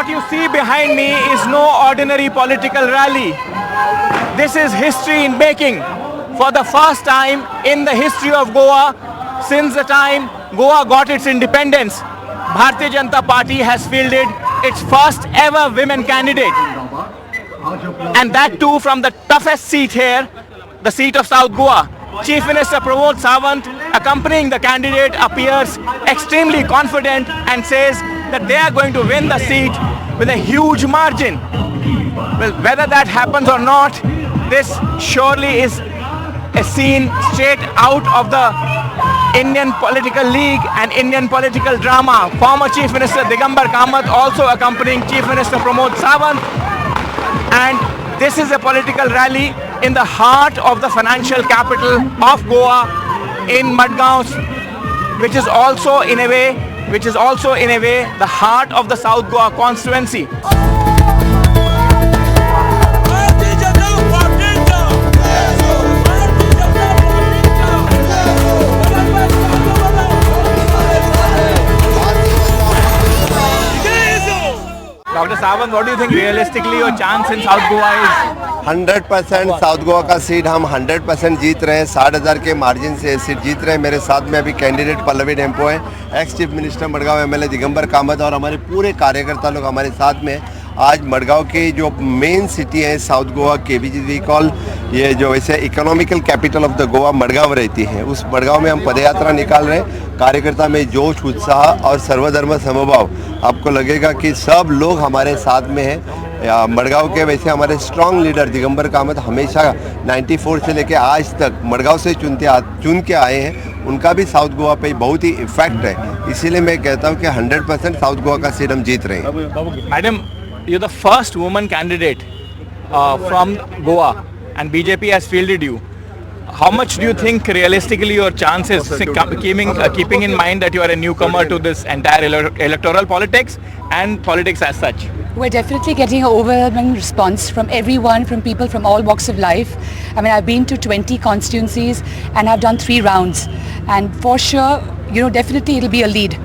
What you see behind me is no ordinary political rally. This is history in making. For the first time in the history of Goa, since the time Goa got its independence, Bharatiya Janata Party has fielded its first ever women candidate. And that too from the toughest seat here, the seat of South Goa. Chief Minister Pramod Sawant, accompanying the candidate, appears extremely confident and says that they are going to win the seat with a huge margin. Well, whether that happens or not, this surely is a scene straight out of the Indian political league and Indian political drama. Former Chief Minister Digambar Kamath also accompanying Chief Minister Pramod Sawant. And this is a political rally in the heart of the financial capital of Goa, in Madgaon, which is also in a way the heart of the South Goa constituency. Dr. Sawant, what do you think realistically your chance in South Goa is? 100% south Goa का seat हम 100% जीत रहे हैं। 60,000 के margin से seat जीत रहे हैं। मेरे साथ में अभी कैंडिडेट पल्लवी डेम्पो है, ex chief minister Madgaon MLA Digambar Kamat और हमारे पूरे कार्यकर्ता लोग हमारे साथ में। आज मडगांव की जो मेन सिटी है साउथ गोवा केबीजी कॉल, ये जो वैसे economical capital of the Goa Madgaon रहती है, उस मडगांव में हम पदयात्रा निकाल रहे हैं। कार्यकर्ता में जोश, उत्साह और सर्वधर्म समभाव, आपको लगेगा कि सब लोग हमारे साथ में हैं। मडगांव के वैसे हमारे स्ट्रॉन्ग लीडर दिगंबर कामत हमेशा 94 से लेकर आज तक मडगांव से चुन के आए हैं, उनका भी साउथ गोवा पे बहुत ही इफेक्ट है। इसीलिए मैं कहता हूँ कि 100% साउथ गोवा का सीट हम जीत रहे हैं। Madam, you're the first woman candidate from Goa and BJP has fielded you. How much do you think realistically your chances, keeping in mind that you are a newcomer to this entire electoral politics and politics as such? We're definitely getting an overwhelming response from everyone, from people from all walks of life. I mean, I've been to 20 constituencies and I've done 3 rounds. And for sure, definitely it'll be a lead.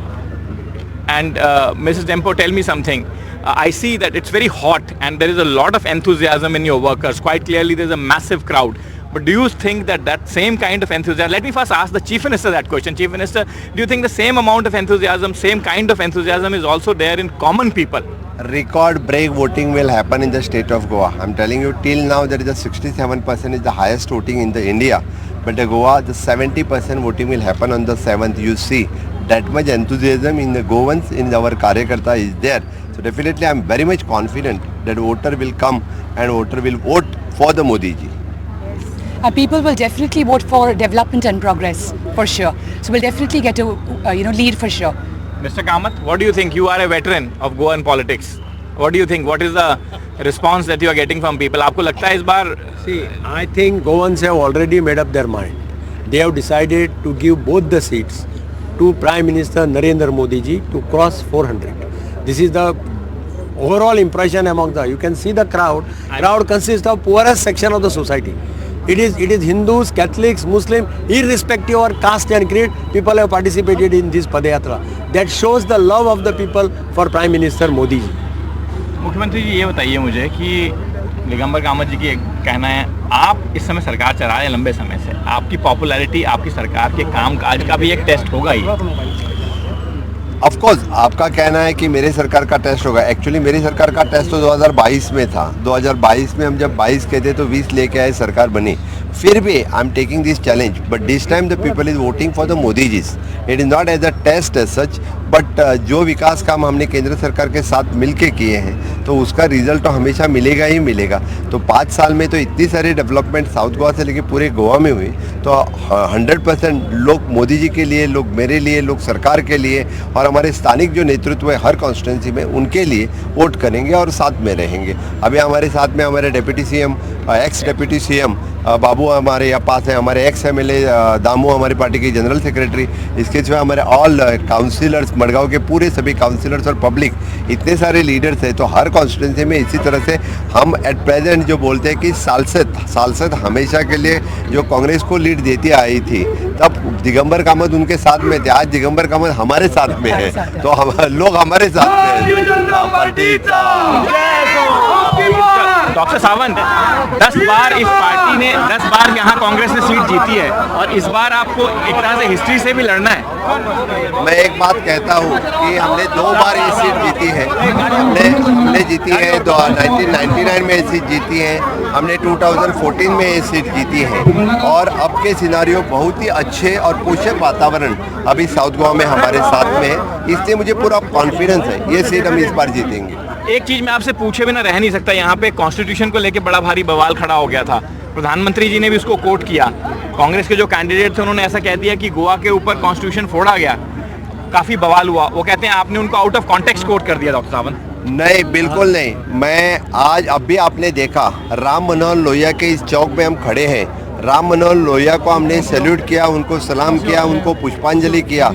And Mrs. Dempo, tell me something. I see that it's very hot and there is a lot of enthusiasm in your workers. Quite clearly, there's a massive crowd. But do you think that same kind of enthusiasm, let me first ask the Chief Minister that question. Chief Minister, do you think the same amount of enthusiasm, same kind of enthusiasm is also there in common people? Record break voting will happen in the state of Goa. I'm telling you, till now there is a 67% is the highest voting in the India. But in Goa, the 70% voting will happen on the 7th. You see that much enthusiasm in the Goans, in our Karyakarta is there. So definitely I'm very much confident that voter will come and voter will vote for the Modi ji. And people will definitely vote for development and progress, for sure. So we'll definitely get a lead for sure. Mr. Kamath, what do you think? You are a veteran of Goan politics. What do you think? What is the response that you are getting from people? आपको लगता है इस बार? See, I think Goans have already made up their mind. They have decided to give both the seats to Prime Minister Narendra Modi ji to cross 400. This is the overall impression among you can see the crowd. Crowd consists of poorest section of the society. It is Hindus, Catholics, Muslim, irrespective of caste and creed, people have participated in this Padayatra. That shows the love of the people for Prime Minister Modi ji. मुख्यमंत्री जी, ये बताइए मुझे कि दिगंबर कामत जी की कहना है, आप इस समय सरकार चला रहे हैं लंबे समय से, आपकी पॉपुलैरिटी, आपकी सरकार के कामकाज का भी एक टेस्ट होगा ही। ऑफ कोर्स आपका कहना है कि मेरे सरकार का टेस्ट होगा। एक्चुअली मेरी सरकार का टेस्ट तो 2022 में था। 2022 में हम जब 22 कहते तो 20 लेके आए, सरकार बनी। फिर भी I am taking this challenge, but this time the people is voting for the Modi ji. It is not as a test as such, but जो विकास काम हमने केंद्र सरकार के साथ मिलके किए हैं तो उसका रिजल्ट तो हमेशा मिलेगा ही मिलेगा। तो 5 साल में तो इतनी सारी डेवलपमेंट साउथ गोवा से लेकर पूरे गोवा में हुई, तो 100% लोग मोदी जी के लिए, लोग मेरे लिए, लोग सरकार के लिए और हमारे स्थानिक जो नेतृत्व है हर कॉन्स्टिट्यूंसी में उनके लिए वोट करेंगे और साथ में रहेंगे। अभी हमारे साथ में हमारे deputy CM, ex deputy CM बाबू हमारे यहाँ पास है, हमारे एक्स एमएलए दामू हमारी पार्टी के जनरल सेक्रेटरी, इसके सिवा हमारे ऑल काउंसिलर्स, मडगांव के पूरे सभी काउंसिलर्स और पब्लिक, इतने सारे लीडर्स हैं। तो हर कॉन्स्टिट्यूंसी में इसी तरह से हम एट प्रेजेंट जो बोलते हैं कि सालसद हमेशा के लिए जो कांग्रेस को लीड देती आई थी, तब दिगंबर कामत उनके साथ में थे, आज दिगंबर कामत हमारे साथ में है, तो हम लोग हमारे साथ में डॉक्टर सावंत, 10 बार इस पार्टी ने 10 बार यहाँ कांग्रेस ने सीट जीती है और इस बार आपको एक तरह से हिस्ट्री से भी लड़ना है। मैं एक बात कहता हूँ कि हमने 2 बार ये सीट जीती है, हमने जीती है 1999 में ये सीट जीती है, हमने 2014 में ये सीट जीती है और अब के सिनारियो बहुत ही अच्छे और पोषक वातावरण अभी साउथ गोवा में हमारे साथ में है, इसलिए मुझे पूरा कॉन्फिडेंस है ये सीट हम इस बार जीतेंगे। एक चीज मैं आपसे पूछे बिना रह नहीं सकता, यहाँ पे कॉन्स्टिट्यूशन को लेके बड़ा भारी बवाल खड़ा हो गया था, प्रधानमंत्री जी ने भी उसको कोट किया, कांग्रेस के जो कैंडिडेट थे उन्होंने ऐसा कह दिया कि गोवा के ऊपर कॉन्स्टिट्यूशन फोड़ा गया, काफी बवाल हुआ, वो कहते हैं आपने उनको आउट ऑफ कॉन्टेक्स्ट कोट कर दिया। डॉक्टर सावंत, नहीं, बिल्कुल नहीं। मैं आज अभी आपने देखा राम मनोहर लोहिया के इस चौक में हम खड़े हैं, राम मनोहर लोहिया को हमने सैल्यूट किया, उनको सलाम किया, उनको पुष्पांजलि किया।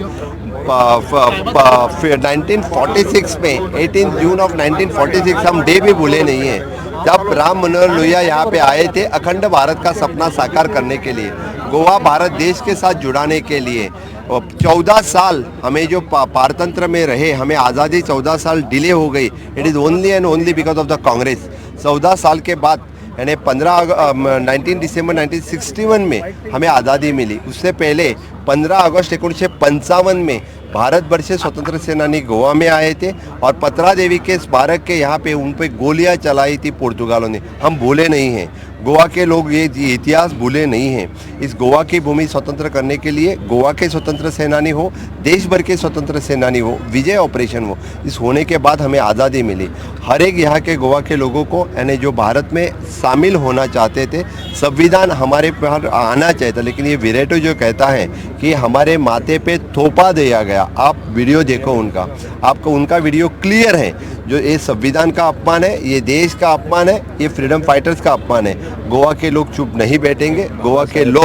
1946 में 18 जून ऑफ 1946 हम डे भी भूले नहीं हैं, जब राम मनोहर लोहिया यहाँ पे आए थे अखंड भारत का सपना साकार करने के लिए, गोवा भारत देश के साथ जुड़ाने के लिए। 14 साल हमें जो पारतंत्र में रहे, हमें आज़ादी 14 साल डिले हो गई, it is only and only because of the Congress. 14 साल के बाद यानी 19 दिसंबर 1961 में हमें आज़ादी मिली, उससे पहले 15 अगस्त 1955 में भारत वर्ष से स्वतंत्र सेनानी गोवा में आए थे और पत्रा देवी के स्मारक के यहाँ पे उन पे गोलियाँ चलाई थी पुर्तगालों ने, हम भूले नहीं हैं, गोवा के लोग ये इतिहास भूले नहीं हैं। इस गोवा की भूमि स्वतंत्र करने के लिए गोवा के स्वतंत्र सेनानी हो, देश भर के स्वतंत्र सेनानी हो, विजय ऑपरेशन हो, इस होने के बाद हमें आज़ादी मिली। हर एक यहाँ के गोवा के लोगों को यानी जो भारत में शामिल होना चाहते थे, संविधान हमारे पर आना चाहिए था, लेकिन ये विरेटो जो कहता है कि हमारे माथे पे थोपा दिया गया, आप वीडियो देखो उनका, आपको उनका वीडियो क्लियर है, जो ये संविधान का अपमान है, ये देश का अपमान है, ये फ्रीडम फाइटर्स का अपमान है। गोवा के लोग चुप नहीं बैठेंगे, गोवा के लोग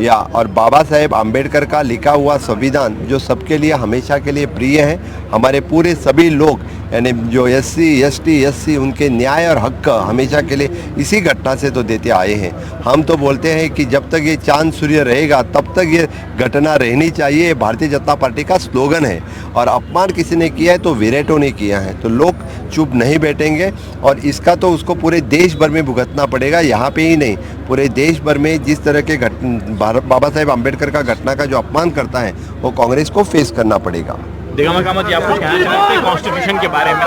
या और बाबा साहेब आम्बेडकर का लिखा हुआ संविधान जो सबके लिए हमेशा के लिए प्रिय है, हमारे पूरे सभी लोग यानी जो SC ST SC उनके न्याय और हक हमेशा के लिए इसी घटना से तो देते आए हैं। हम तो बोलते हैं कि जब तक ये चांद सूर्य रहेगा तब तक ये घटना रहनी चाहिए, ये भारतीय जनता पार्टी का स्लोगन है और अपमान किसी ने किया है तो विरेटो ने किया है, तो लोग चुप नहीं बैठेंगे और इसका तो उसको पूरे देश भर में भुगतना पड़ेगा, यहाँ पे ही नहीं पूरे देश भर में जिस तरह के बाबा साहेब आम्बेडकर का घटना का जो अपमान करता है वो कांग्रेस को फेस करना पड़ेगा। दिगंबर कामत जी, आप कुछ कहना चाहते हैं कॉन्स्टिट्यूशन के बारे में?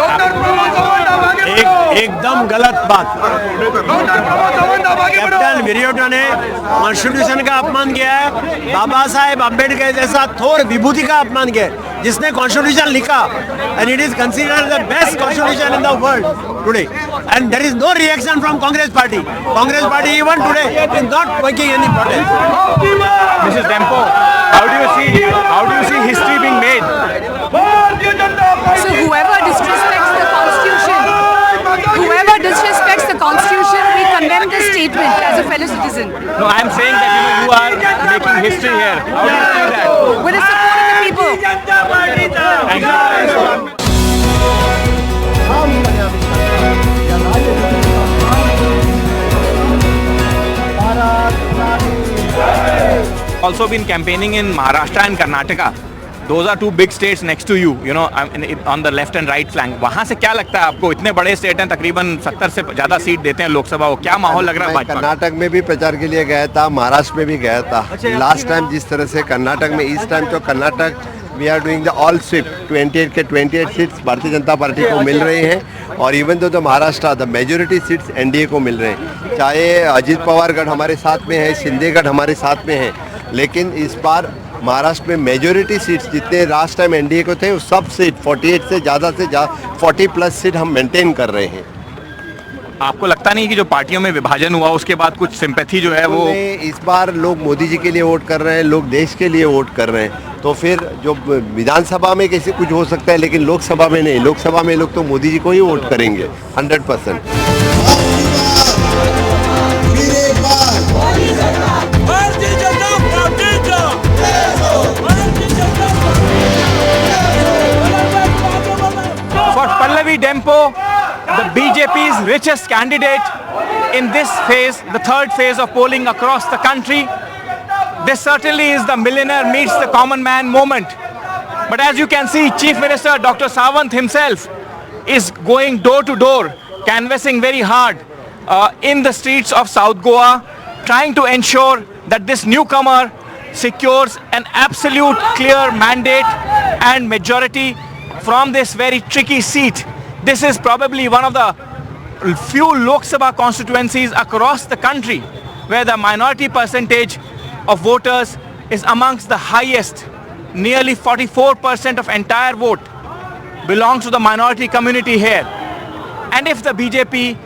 एकदम गलत बात। कैप्टन विरेटो ने कॉन्स्टिट्यूशन का अपमान किया है, बाबा साहेब अम्बेडकर जैसा थोर विभूति का अपमान किया है, जिसने कॉन्स्टिट्यूशन लिखा and it is considered the best constitution in the world today and there is no reaction from Congress party even today is not making any protest. Mrs Dempo, how do you see history being made? So whoever disrespects the constitution, we condemn this statement as a fellow citizen. No, I am saying that you are making history here. How do you see that? With the support of the people. Thank you. Also been campaigning in Maharashtra and Karnataka. Those are two big states next to you, you know, on the left and right flank. वहाँ से क्या लगता है आपको? इतने बड़े state हैं, तकरीबन 70 से ज़्यादा सीट देते हैं लोकसभा को, क्या माहौल लग रहा है भाजपा? कर्नाटक में भी प्रचार के लिए गया था, महाराष्ट्र में भी गया था। लास्ट टाइम जिस तरह से कर्नाटक में, इस टाइम तो Karnataka we are doing the all sweep, 28 के 28 सीट्स भारतीय जनता पार्टी को मिल रही हैं और इवन तो Maharashtra the majority seats NDA को मिल रहे हैं। चाहे अजीत पवार गढ़ हमारे साथ में है, शिंदे गढ़ हमारे साथ में है, लेकिन इस बार महाराष्ट्र में मेजोरिटी सीट्स जितने लास्ट टाइम NDA को थे, वो सब सीट 48 से ज़्यादा 40+ सीट हम मेंटेन कर रहे हैं। आपको लगता नहीं कि जो पार्टियों में विभाजन हुआ उसके बाद कुछ सिंपैथी जो है वो इस बार लोग मोदी जी के लिए वोट कर रहे हैं, लोग देश के लिए वोट कर रहे हैं, तो फिर जो विधानसभा में कैसे कुछ हो सकता है लेकिन लोकसभा में नहीं, लोकसभा में लोग तो मोदी जी को ही वोट करेंगे 100%। For Pallavi Dempo, the BJP's richest candidate in this phase, the third phase of polling across the country, This certainly is the millionaire meets the common man moment. But as you can see, Chief Minister Dr. Sawant himself is going door to door, canvassing very hard in the streets of South Goa, trying to ensure that this newcomer secures an absolute clear mandate and majority from this very tricky seat. This is probably one of the few Lok Sabha constituencies across the country where the minority percentage of voters is amongst the highest. Nearly 44% of entire vote belongs to the minority community here. And if the BJP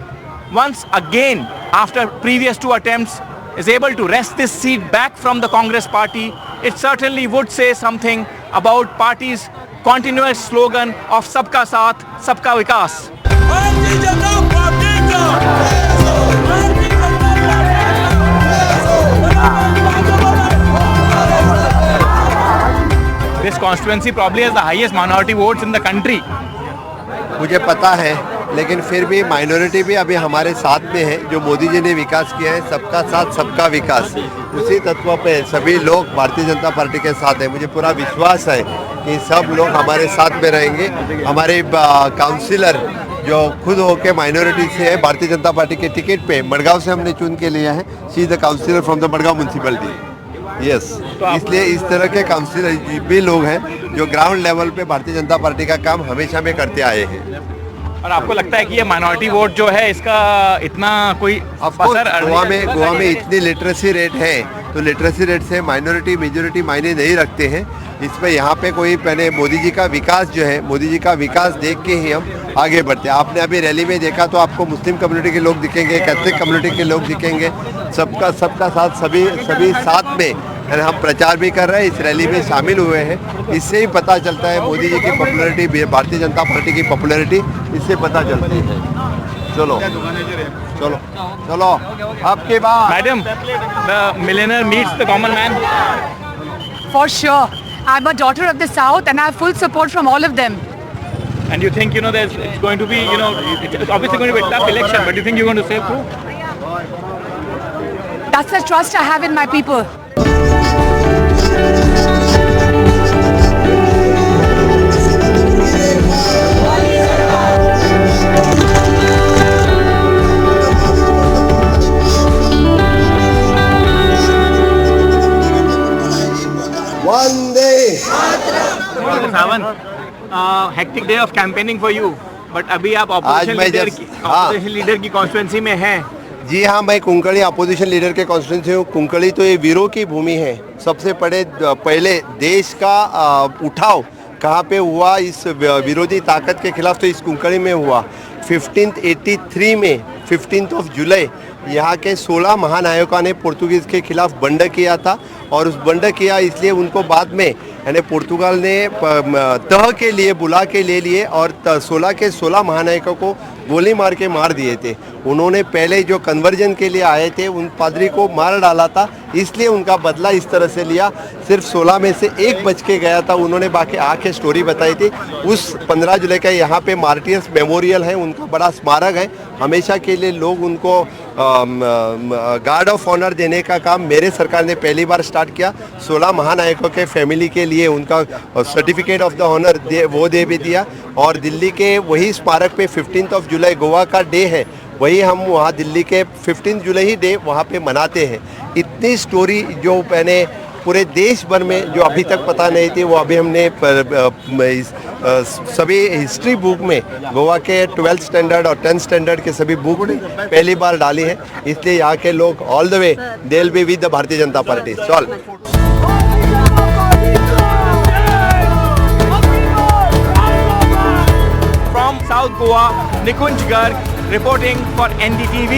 once again, after previous two attempts, is able to wrest this seat back from the Congress party, it certainly would say something about party's continuous slogan of Sabka Saath, Sabka Vikas. This constituency probably has the highest minority votes in the country. मुझे पता है, लेकिन फिर भी minority भी अभी हमारे साथ में है। जो मोदी जी ने विकास किया है, सबका साथ सबका विकास, उसी तत्व पे सभी लोग भारतीय जनता पार्टी के साथ हैं। मुझे पूरा विश्वास है कि सब लोग हमारे साथ में रहेंगे। हमारे काउंसिलर जो खुद होके माइनॉरिटी से है, भारतीय जनता पार्टी के टिकट पे मडगांव से हमने चुन के लिया है। She is the councillor from the Madgaon municipality. Yes, इसलिए इस तरह के काउंसिलर भी लोग हैं जो ग्राउंड लेवल पे भारतीय जनता पार्टी का काम हमेशा में करते आए हैं। और आपको लगता है कि ये माइनॉरिटी वोट जो है इसका इतना कोई असर? गोवा में इतनी लिटरेसी रेट है, तो लिटरेसी रेट से माइनॉरिटी मेजॉरिटी मायने नहीं रखते हैं। इसमें यहाँ पे कोई पहले मोदी जी का विकास जो है, मोदी जी का विकास देख के ही हम आगे बढ़ते हैं। आपने अभी रैली में देखा तो आपको मुस्लिम कम्युनिटी के लोग दिखेंगे, कैथलिक कम्युनिटी के लोग दिखेंगे, सबका साथ सभी साथ में हम प्रचार भी कर रहे हैं, इस रैली में शामिल हुए हैं। इससे ही पता चलता है मोदी जी की पॉपुलैरिटी, भारतीय जनता पार्टी की पॉपुलैरिटी इससे पता चलती है। चलो चलो चलो, आपके बाद madam, the millionaire meets the common man. For sure. I'm a daughter of the South and I have full support from all of them. And you think, it's going to be, it's obviously going to be a tough election, but do you think you're going to save through? That's the trust I have in my people. Hectic day of campaigning for you, but अभी आप opposition leader की constituency में हैं। जी हाँ, मैं कुंकड़ी opposition leader के constituency हूँ। कुंकड़ी तो ये वीरों की भूमि है। सबसे पहले देश का उठाव कहाँ पे हुआ इस विरोधी ताकत के खिलाफ, तो इस कुंकड़ी में हुआ। 1583 में 15 जुलाई यहाँ के 16 महानायकों ने पुर्तगाल के खिलाफ बंड किया था, और उस बंड किया इसलिए उनको बाद में यानी पुर्तगाल ने तह के लिए बुला के ले लिए और 16 के 16 महानायकों को गोली मार के मार दिए थे। उन्होंने पहले जो कन्वर्जन के लिए आए थे उन पादरी को मार डाला था, इसलिए उनका बदला इस तरह से लिया। सिर्फ 16 में से एक बच के गया था, उन्होंने बाकी आके स्टोरी बताई थी। उस 15 जुलाई का यहाँ पे मार्टियर्स मेमोरियल है, उनका बड़ा स्मारक है। हमेशा के लिए लोग उनको गार्ड ऑफ ऑनर देने का काम मेरे सरकार ने पहली बार स्टार्ट किया। 16 महानायकों के फैमिली के लिए उनका सर्टिफिकेट ऑफ द ऑनर वो दे भी दिया। और दिल्ली के वही स्मारक पे 15 जुलाई गोवा का डे है, वही हम वहाँ दिल्ली के 15 जुलाई ही डे वहाँ पे मनाते हैं। इतनी स्टोरी जो मैंने पूरे देश भर में जो अभी तक पता नहीं थी, वो अभी हमने सभी हिस्ट्री बुक में गोवा के 12th स्टैंडर्ड और 10th स्टैंडर्ड के सभी बुक में पहली बार डाली है। इसलिए यहाँ के लोग all the way they will be with the Bharatiya Janata party. Solve From South Goa, Nikunj Garg reporting for NDTV.